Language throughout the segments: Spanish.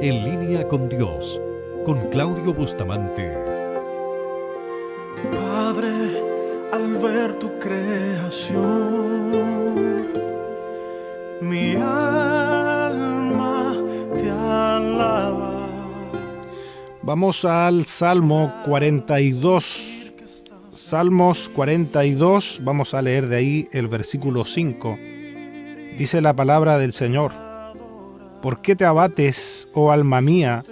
En línea con Dios, con Claudio Bustamante. Padre, al ver tu creación, mi alma te alaba. Vamos al Salmo 42. Salmos 42, vamos a leer de ahí el versículo 5. Dice la palabra del Señor: ¿Por qué te abates, oh alma mía,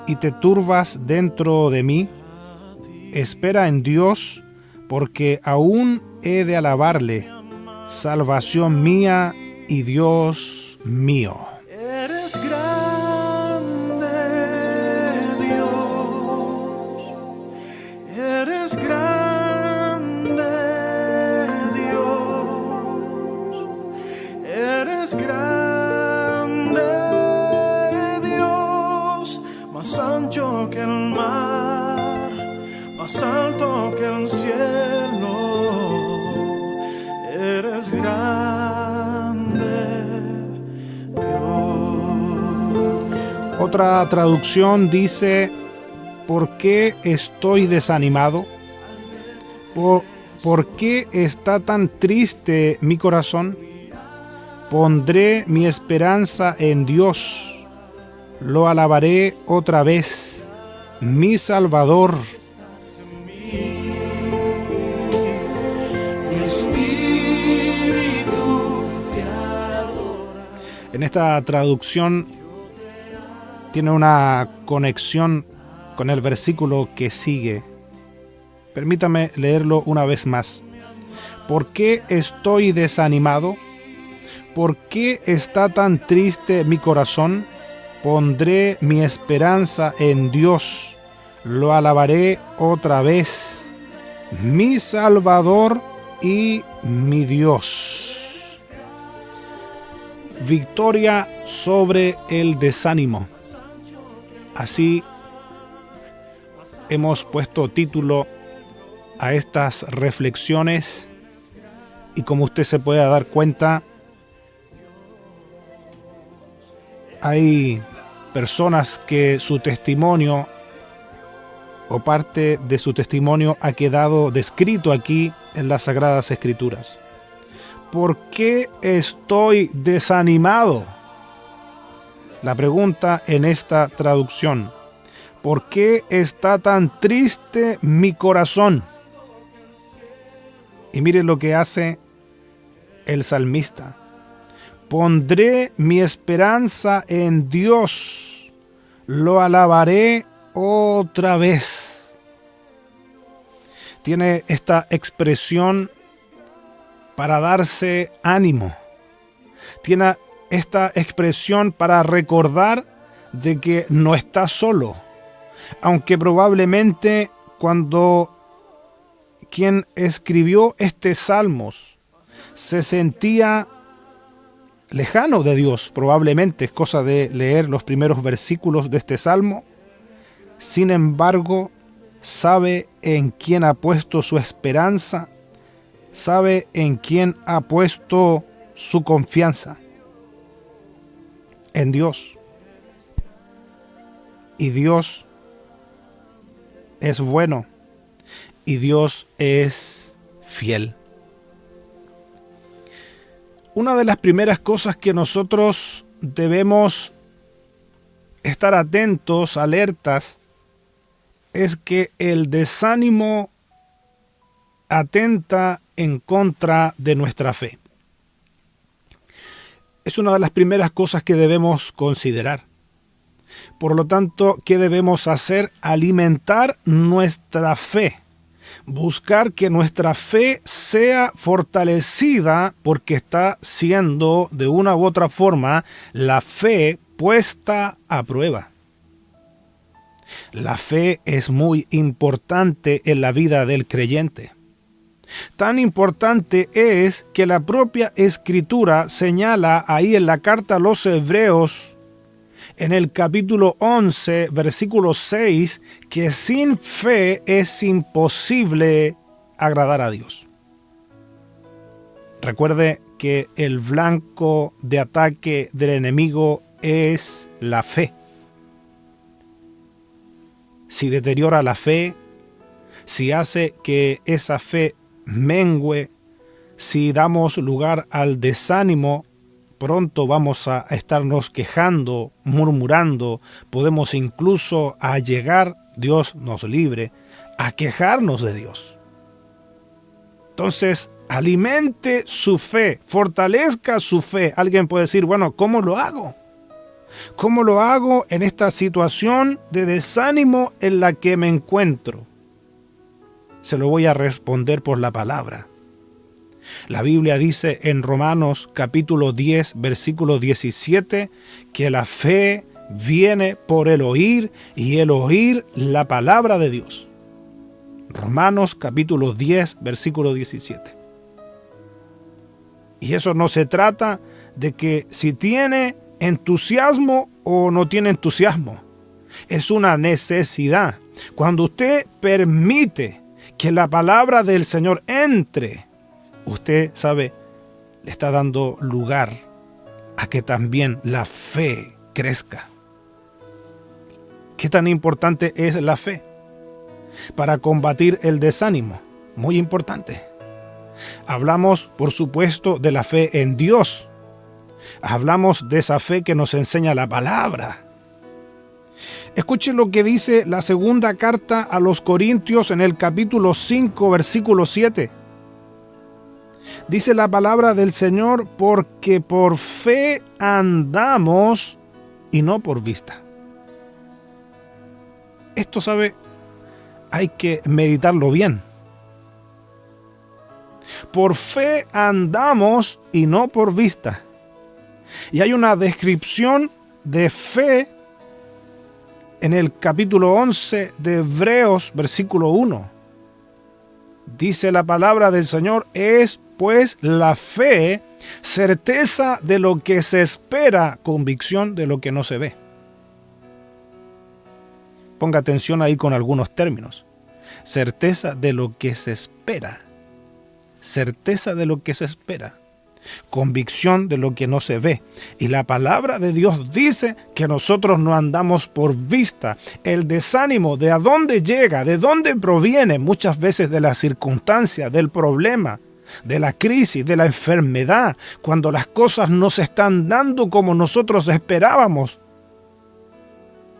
y te turbas dentro de mí? Espera en Dios, porque aún he de alabarle, salvación mía y Dios mío. Eres grande, Dios. Eres grande, Dios. Eres grande, Dios. Más ancho que el mar, más alto que el cielo. Eres grande, Dios. Otra traducción dice: ¿por qué estoy desanimado? ¿Por qué está tan triste mi corazón? Pondré mi esperanza en Dios, lo alabaré otra vez, mi Salvador. En esta traducción tiene una conexión con el versículo que sigue. Permítame leerlo una vez más. ¿Por qué estoy desanimado? ¿Por qué está tan triste mi corazón? Pondré mi esperanza en Dios, lo alabaré otra vez, mi Salvador y mi Dios. Victoria sobre el desánimo. Así hemos puesto título a estas reflexiones, y como usted se puede dar cuenta, hay personas que su testimonio o parte de su testimonio ha quedado descrito aquí en las Sagradas Escrituras. ¿Por qué estoy desanimado? La pregunta en esta traducción: ¿por qué está tan triste mi corazón? Y mire lo que hace el salmista: pondré mi esperanza en Dios, lo alabaré otra vez. Tiene esta expresión para darse ánimo. Tiene esta expresión para recordar de que no está solo, aunque probablemente cuando quien escribió este Salmos se sentía lejano de Dios, probablemente es cosa de leer los primeros versículos de este Salmo. Sin embargo, sabe en quién ha puesto su esperanza, sabe en quién ha puesto su confianza: en Dios. Y Dios es bueno, y Dios es fiel. Una de las primeras cosas que nosotros debemos estar atentos, alertas, es que el desánimo atenta en contra de nuestra fe. Es una de las primeras cosas que debemos considerar. Por lo tanto, ¿qué debemos hacer? Alimentar nuestra fe. Buscar que nuestra fe sea fortalecida, porque está siendo, de una u otra forma, la fe puesta a prueba. La fe es muy importante en la vida del creyente. Tan importante es que la propia Escritura señala ahí en la carta a los Hebreos, en el capítulo 11, versículo 6, que sin fe es imposible agradar a Dios. Recuerde que el blanco de ataque del enemigo es la fe. si deteriora la fe, si hace que esa fe mengüe, si damos lugar al desánimo, pronto vamos a estarnos quejando, murmurando, podemos incluso a llegar, Dios nos libre, a quejarnos de Dios. Entonces, alimente su fe, fortalezca su fe. Alguien puede decir, bueno, ¿cómo lo hago? ¿Cómo lo hago en esta situación de desánimo en la que me encuentro? Se lo voy a responder por la palabra. La Biblia dice en Romanos capítulo 10, versículo 17, que la fe viene por el oír y el oír la palabra de Dios. Romanos capítulo 10, versículo 17. Y eso no se trata de que si tiene entusiasmo o no tiene entusiasmo. Es una necesidad. Cuando usted permite que la palabra del Señor entre, usted sabe, le está dando lugar a que también la fe crezca. ¿Qué tan importante es la fe para combatir el desánimo? Muy importante. Hablamos, por supuesto, de la fe en Dios. Hablamos de esa fe que nos enseña la palabra. Escuchen lo que dice la segunda carta a los Corintios en el capítulo 5, versículo 7. Dice la palabra del Señor, porque por fe andamos y no por vista. Esto, sabe, hay que meditarlo bien. Por fe andamos y no por vista. Y hay una descripción de fe en el capítulo 11 de Hebreos, versículo 1. Dice la palabra del Señor, es pues la fe, certeza de lo que se espera, convicción de lo que no se ve. Ponga atención ahí con algunos términos. Certeza de lo que se espera. Certeza de lo que se espera. Convicción de lo que no se ve. Y la palabra de Dios dice que nosotros no andamos por vista. El desánimo, ¿de a dónde llega? ¿De dónde proviene? Muchas veces de la circunstancia, del problema, de la crisis, de la enfermedad. Cuando las cosas no se están dando como nosotros esperábamos,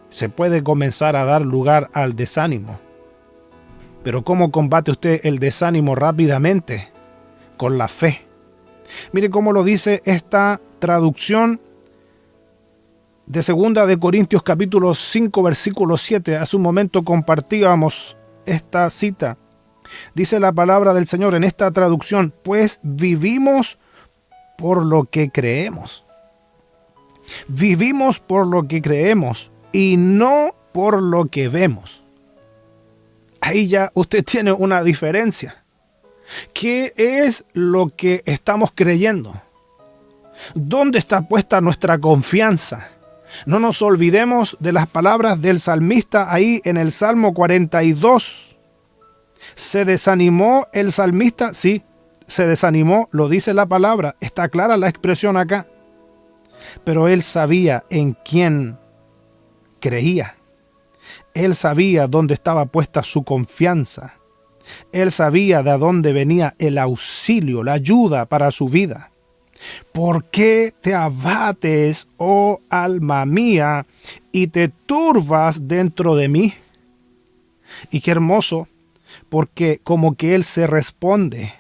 se puede comenzar a dar lugar al desánimo. Pero ¿cómo combate usted el desánimo rápidamente? Con la fe. Mire cómo lo dice esta traducción de 2 de Corintios capítulo 5 versículo 7. Hace un momento compartíamos esta cita. Dice la palabra del Señor en esta traducción, pues vivimos por lo que creemos. Vivimos por lo que creemos y no por lo que vemos. Ahí ya usted tiene una diferencia. ¿Qué es lo que estamos creyendo? ¿Dónde está puesta nuestra confianza? No nos olvidemos de las palabras del salmista ahí en el Salmo 42. ¿Se desanimó el salmista? Sí, se desanimó, lo dice la palabra, está clara la expresión acá. Pero él sabía en quién creía. Él sabía dónde estaba puesta su confianza. Él sabía de dónde venía el auxilio, la ayuda para su vida. ¿Por qué te abates, oh alma mía, y te turbas dentro de mí? Y qué hermoso, porque como que Él se responde,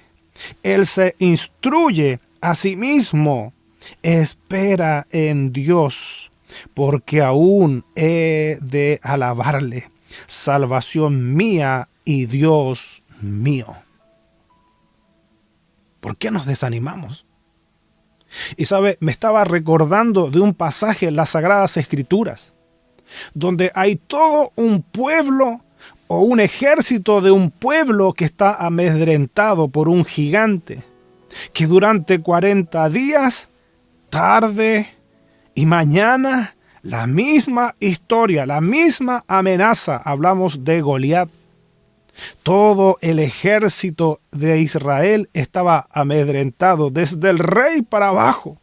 Él se instruye a sí mismo. Espera en Dios, porque aún he de alabarle, salvación mía y Dios mío. ¿Por qué nos desanimamos? Y sabe, me estaba recordando de un pasaje en las Sagradas Escrituras, donde hay todo un pueblo o un ejército de un pueblo que está amedrentado por un gigante, que durante 40 días, tarde y mañana, la misma historia, la misma amenaza. Hablamos de Goliat. Todo el ejército de Israel estaba amedrentado desde el rey para abajo.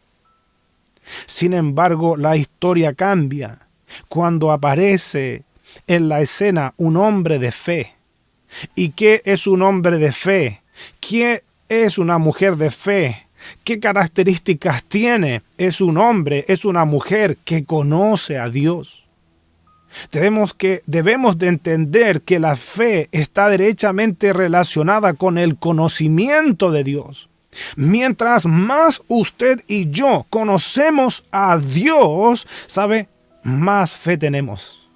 Sin embargo, la historia cambia cuando aparece en la escena un hombre de fe. ¿Y qué es un hombre de fe? ¿Qué es una mujer de fe? ¿Qué características tiene? Es un hombre, es una mujer que conoce a Dios. Debemos de entender que la fe está derechamente relacionada con el conocimiento de Dios. Mientras más usted y yo conocemos a Dios, ¿sabe? Más fe tenemos.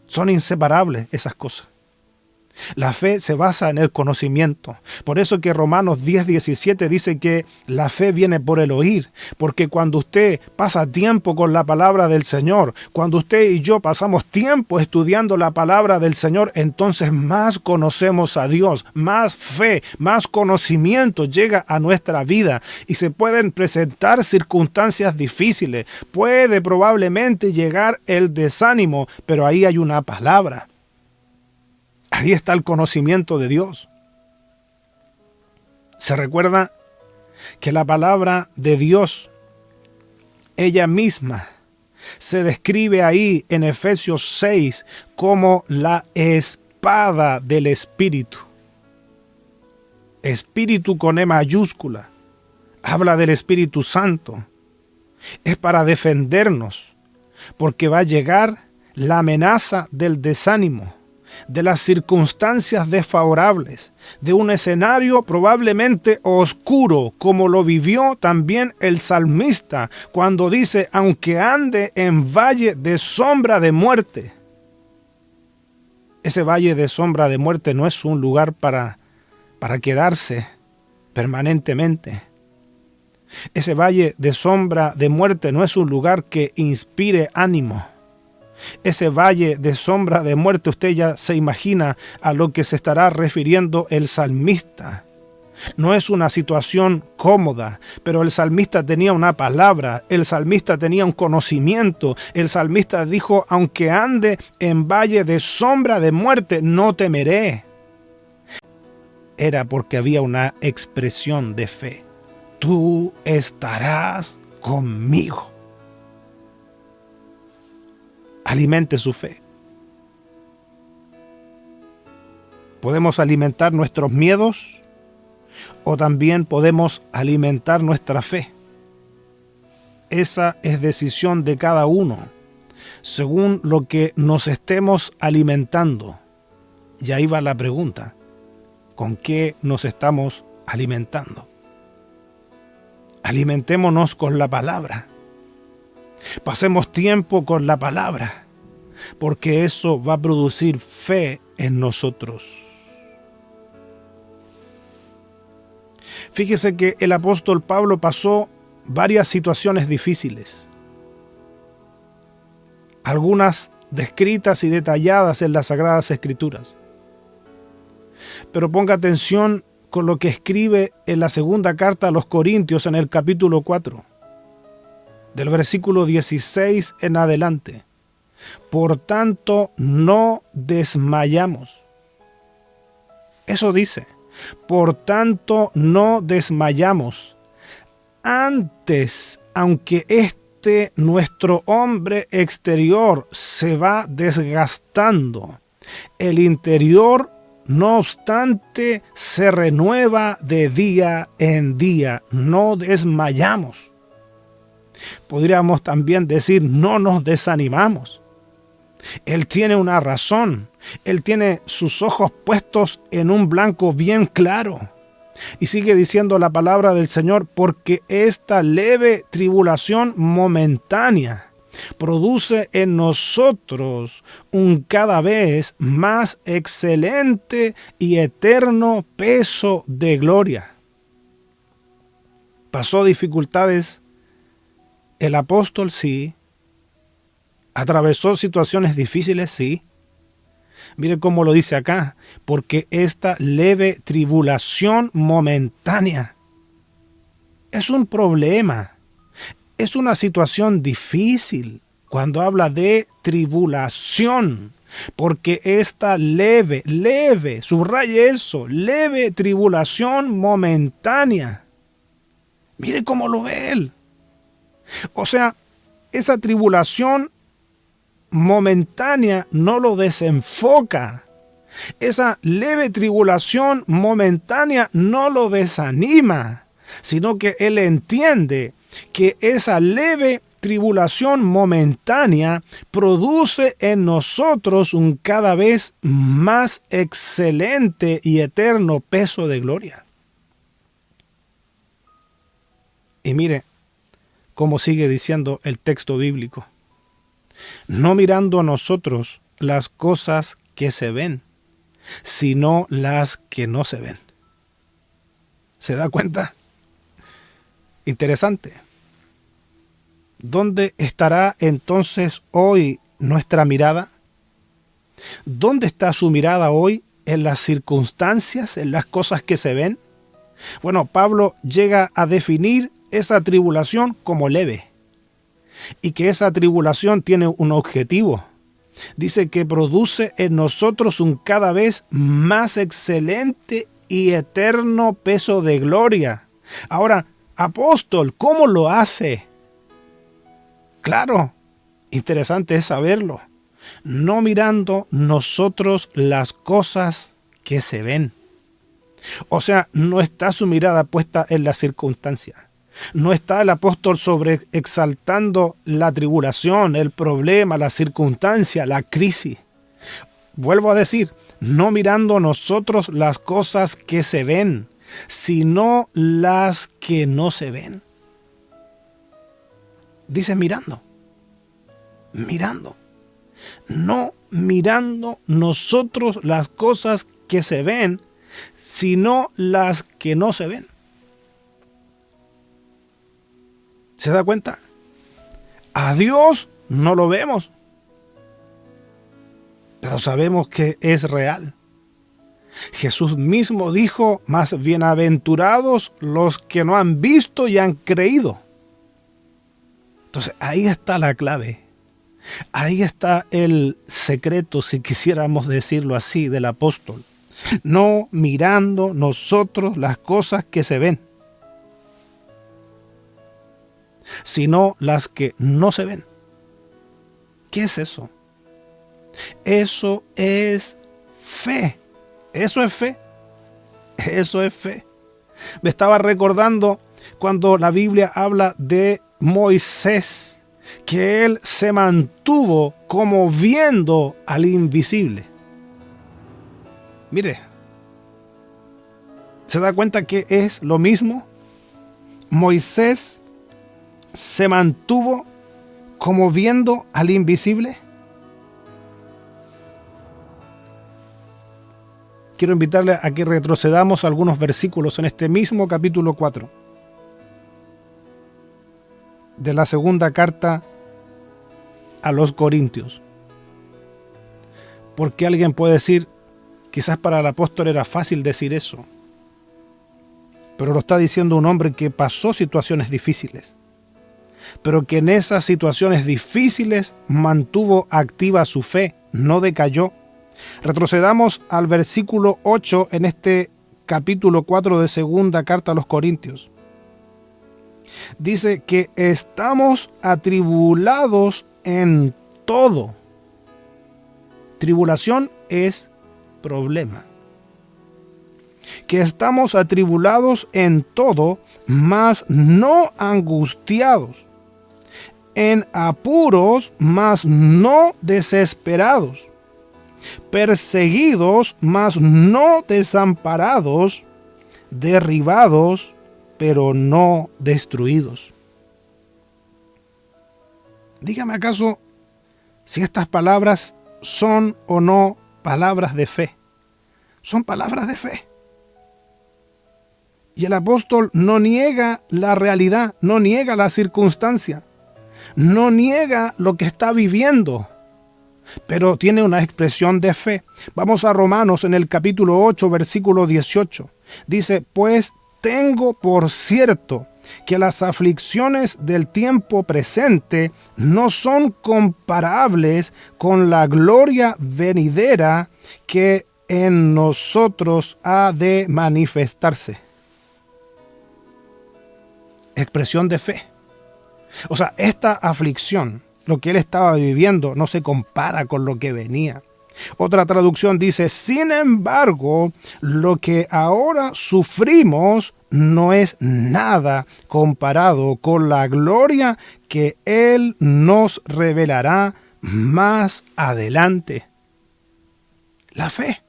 Son inseparables esas cosas. La fe se basa en el conocimiento. Por eso que Romanos 10:17 dice que la fe viene por el oír. Porque cuando usted pasa tiempo con la palabra del Señor, cuando usted y yo pasamos tiempo estudiando la palabra del Señor, entonces más conocemos a Dios, más fe, más conocimiento llega a nuestra vida. Y se pueden presentar circunstancias difíciles. Puede probablemente llegar el desánimo, pero ahí hay una palabra. Ahí está el conocimiento de Dios. Se recuerda que la palabra de Dios, ella misma, se describe ahí en Efesios 6 como la espada del Espíritu. Espíritu con E mayúscula. Habla del Espíritu Santo. Es para defendernos, porque va a llegar la amenaza del desánimo, de las circunstancias desfavorables, de un escenario probablemente oscuro, como lo vivió también el salmista cuando dice, aunque ande en valle de sombra de muerte. Ese valle de sombra de muerte no es un lugar para quedarse permanentemente. Ese valle de sombra de muerte no es un lugar que inspire ánimo. Ese valle de sombra de muerte, usted ya se imagina a lo que se estará refiriendo el salmista. No es una situación cómoda, pero el salmista tenía una palabra, el salmista tenía un conocimiento. El salmista dijo, aunque ande en valle de sombra de muerte, no temeré. Era porque había una expresión de fe. Tú estarás conmigo. Alimente su fe. Podemos alimentar nuestros miedos o también podemos alimentar nuestra fe. Esa es decisión de cada uno, según lo que nos estemos alimentando. Y ahí va la pregunta: ¿con qué nos estamos alimentando? Alimentémonos con la palabra. Pasemos tiempo con la palabra, porque eso va a producir fe en nosotros. Fíjese que el apóstol Pablo pasó varias situaciones difíciles, algunas descritas y detalladas en las Sagradas Escrituras. Pero ponga atención con lo que escribe en la segunda carta a los Corintios en el capítulo 4. Del versículo 16 en adelante. Por tanto, no desmayamos. Eso dice. Por tanto, no desmayamos. Antes, aunque nuestro hombre exterior se va desgastando, el interior, no obstante, se renueva de día en día. No desmayamos. Podríamos también decir, no nos desanimamos. Él tiene una razón. Él tiene sus ojos puestos en un blanco bien claro. Y sigue diciendo la palabra del Señor, porque esta leve tribulación momentánea produce en nosotros un cada vez más excelente y eterno peso de gloria. Pasó dificultades el apóstol, sí. Atravesó situaciones difíciles, sí. Mire cómo lo dice acá, porque esta leve tribulación momentánea es un problema, es una situación difícil cuando habla de tribulación, porque esta leve, subraye eso, leve tribulación momentánea. Mire cómo lo ve él. O sea, esa tribulación momentánea no lo desenfoca. Esa leve tribulación momentánea no lo desanima, sino que él entiende que esa leve tribulación momentánea produce en nosotros un cada vez más excelente y eterno peso de gloria. Y mire cómo sigue diciendo el texto bíblico. No mirando nosotros las cosas que se ven, sino las que no se ven. ¿Se da cuenta? Interesante. ¿Dónde estará entonces hoy nuestra mirada? ¿Dónde está su mirada hoy? ¿En las circunstancias? ¿En las cosas que se ven? Bueno, Pablo llega a definir esa tribulación como leve. Y que esa tribulación tiene un objetivo. Dice que produce en nosotros un cada vez más excelente y eterno peso de gloria. Ahora, apóstol, ¿cómo lo hace? Claro, interesante es saberlo. No mirando nosotros las cosas que se ven. O sea, no está su mirada puesta en la circunstancia. No está el apóstol exaltando la tribulación, el problema, la circunstancia, la crisis. Vuelvo a decir, no mirando nosotros las cosas que se ven, sino las que no se ven. Dice mirando. No mirando nosotros las cosas que se ven, sino las que no se ven. ¿Se da cuenta? A Dios no lo vemos, pero sabemos que es real. Jesús mismo dijo, más bienaventurados los que no han visto y han creído. Entonces ahí está la clave. Ahí está el secreto, si quisiéramos decirlo así, del apóstol. No mirando nosotros las cosas que se ven, sino las que no se ven. ¿Qué es eso? Eso es fe. Eso es fe. Eso es fe. Me estaba recordando cuando la Biblia habla de Moisés, que él se mantuvo como viendo al invisible. Mire, ¿se da cuenta que es lo mismo? Moisés se mantuvo como viendo al invisible. Quiero invitarle a que retrocedamos algunos versículos en este mismo capítulo 4 de la segunda carta a los Corintios. Porque alguien puede decir, quizás para el apóstol era fácil decir eso, pero lo está diciendo un hombre que pasó situaciones difíciles, pero que en esas situaciones difíciles mantuvo activa su fe, no decayó. Retrocedamos al versículo 8 en este capítulo 4 de segunda carta a los Corintios. Dice que estamos atribulados en todo. Tribulación es problema. Que estamos atribulados en todo, mas no angustiados. En apuros, mas no desesperados. Perseguidos, mas no desamparados. Derribados, pero no destruidos. Dígame acaso si estas palabras son o no palabras de fe. Son palabras de fe. Y el apóstol no niega la realidad, no niega la circunstancia, no niega lo que está viviendo, pero tiene una expresión de fe. Vamos a Romanos en el capítulo 8, versículo 18. Dice, pues tengo por cierto que las aflicciones del tiempo presente no son comparables con la gloria venidera que en nosotros ha de manifestarse. Expresión de fe. O sea, esta aflicción, Lo que él estaba viviendo no se compara con lo que venía. Otra traducción dice, sin embargo, lo que ahora sufrimos no es nada comparado con la gloria que Él nos revelará más adelante. La fe,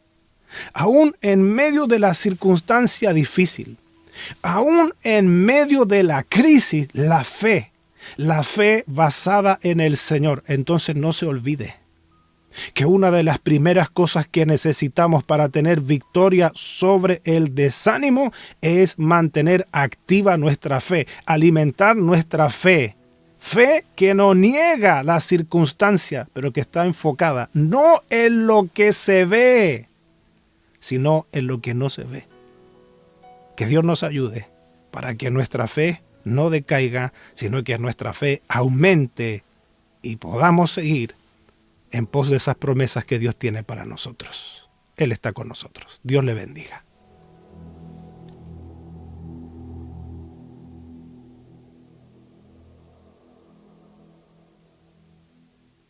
aún en medio de la circunstancia difícil, aún en medio de la crisis, la fe basada en el Señor. Entonces no se olvide que una de las primeras cosas que necesitamos para tener victoria sobre el desánimo es mantener activa nuestra fe, alimentar nuestra fe. Fe que no niega la circunstancia, pero que está enfocada no en lo que se ve, sino en lo que no se ve. Que Dios nos ayude para que nuestra fe no decaiga, sino que nuestra fe aumente y podamos seguir en pos de esas promesas que Dios tiene para nosotros. Él está con nosotros. Dios le bendiga.